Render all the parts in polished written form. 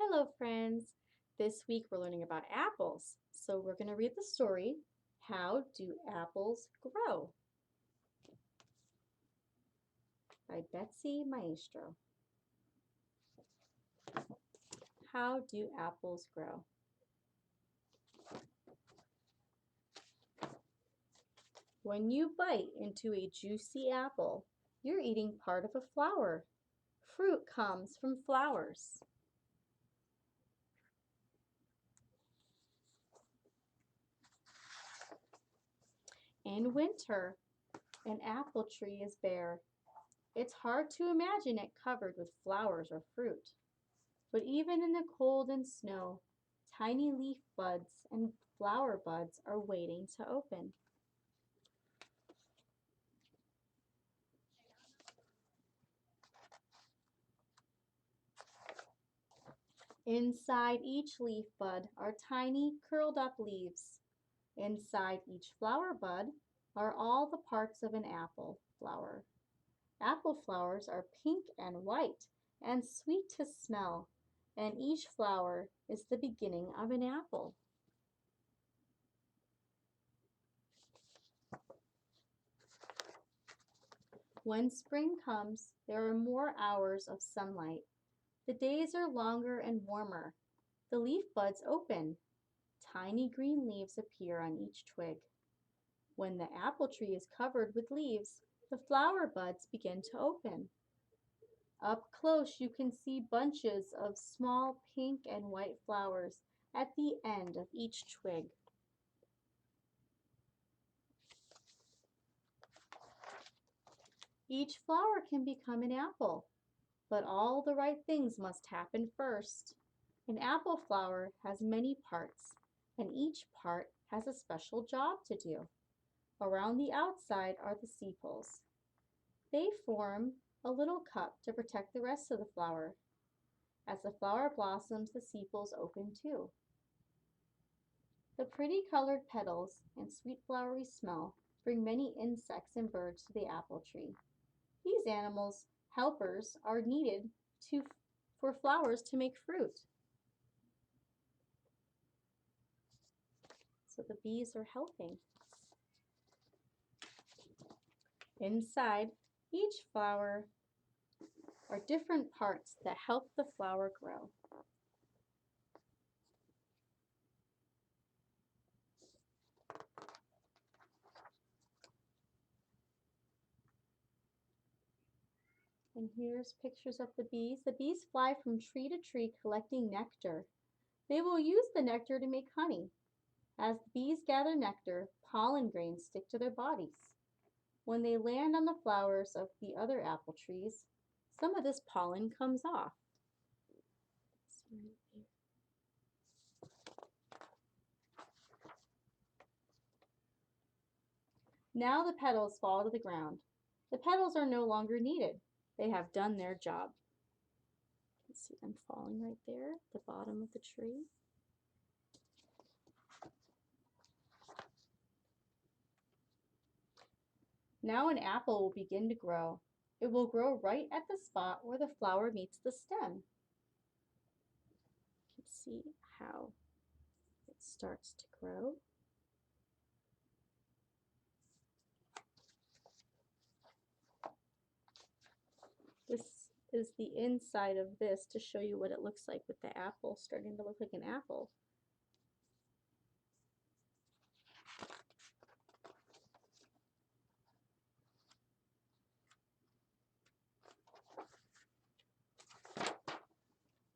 Hello, friends. This week we're learning about apples. So we're going to read the story, How Do Apples Grow? By Betsy Maestro. How do apples grow? When you bite into a juicy apple, you're eating part of a flower. Fruit comes from flowers. In winter, an apple tree is bare. It's hard to imagine it covered with flowers or fruit. But even in the cold and snow, tiny leaf buds and flower buds are waiting to open. Inside each leaf bud are tiny curled up leaves. Inside each flower bud are all the parts of an apple flower. Apple flowers are pink and white and sweet to smell, and each flower is the beginning of an apple. When spring comes, there are more hours of sunlight. The days are longer and warmer. The leaf buds open. Tiny green leaves appear on each twig. When the apple tree is covered with leaves, the flower buds begin to open. Up close you can see bunches of small pink and white flowers at the end of each twig. Each flower can become an apple, but all the right things must happen first. An apple flower has many parts, and each part has a special job to do. Around the outside are the sepals. They form a little cup to protect the rest of the flower. As the flower blossoms, the sepals open too. The pretty colored petals and sweet flowery smell bring many insects and birds to the apple tree. These animals, helpers, are needed for flowers to make fruit. So the bees are helping. Inside each flower are different parts that help the flower grow. And here's pictures of the bees. The bees fly from tree to tree collecting nectar. They will use the nectar to make honey. As the bees gather nectar, pollen grains stick to their bodies. When they land on the flowers of the other apple trees, some of this pollen comes off. Now the petals fall to the ground. The petals are no longer needed. They have done their job. You can see them falling right there at the bottom of the tree. Now an apple will begin to grow. It will grow right at the spot where the flower meets the stem. You can see how it starts to grow. This is the inside of this to show you what it looks like with the apple starting to look like an apple.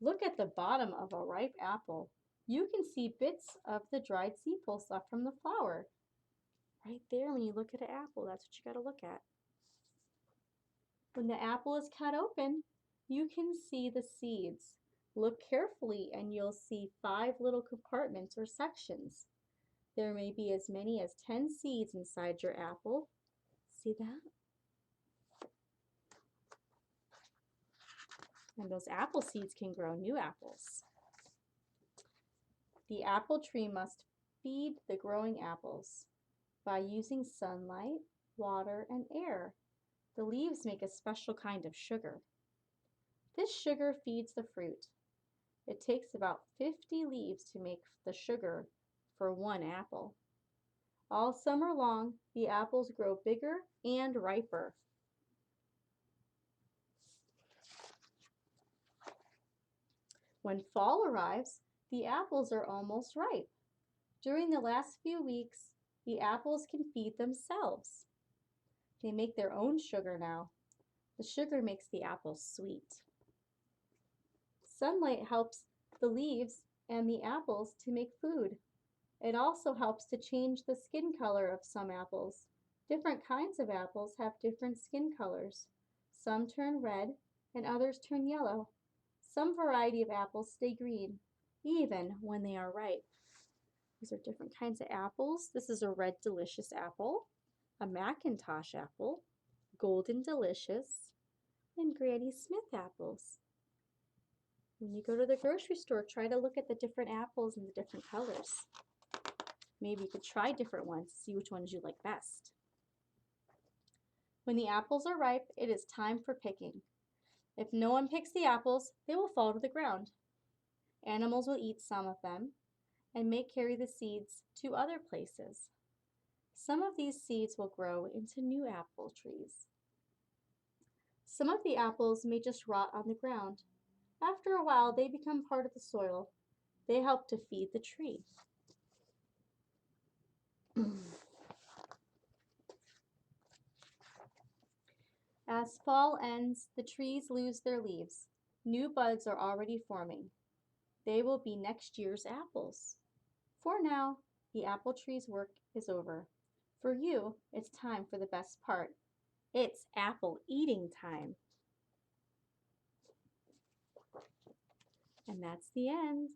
Look at the bottom of a ripe apple. You can see bits of the dried sepals left from the flower. Right there, when you look at an apple, that's what you got to look at. When the apple is cut open, you can see the seeds. Look carefully and you'll see 5 little compartments or sections. There may be as many as 10 seeds inside your apple. See that? And those apple seeds can grow new apples. The apple tree must feed the growing apples by using sunlight, water, and air. The leaves make a special kind of sugar. This sugar feeds the fruit. It takes about 50 leaves to make the sugar for one apple. All summer long, the apples grow bigger and riper. When fall arrives, the apples are almost ripe. During the last few weeks, the apples can feed themselves. They make their own sugar now. The sugar makes the apples sweet. Sunlight helps the leaves and the apples to make food. It also helps to change the skin color of some apples. Different kinds of apples have different skin colors. Some turn red and others turn yellow. Some variety of apples stay green, even when they are ripe. These are different kinds of apples. This is a red delicious apple, a Macintosh apple, golden delicious, and Granny Smith apples. When you go to the grocery store, try to look at the different apples and the different colors. Maybe you could try different ones, see which ones you like best. When the apples are ripe, it is time for picking. If no one picks the apples, they will fall to the ground. Animals will eat some of them and may carry the seeds to other places. Some of these seeds will grow into new apple trees. Some of the apples may just rot on the ground. After a while, they become part of the soil. They help to feed the tree. As fall ends, the trees lose their leaves. New buds are already forming. They will be next year's apples. For now, the apple tree's work is over. For you, it's time for the best part. It's apple eating time. And that's the end.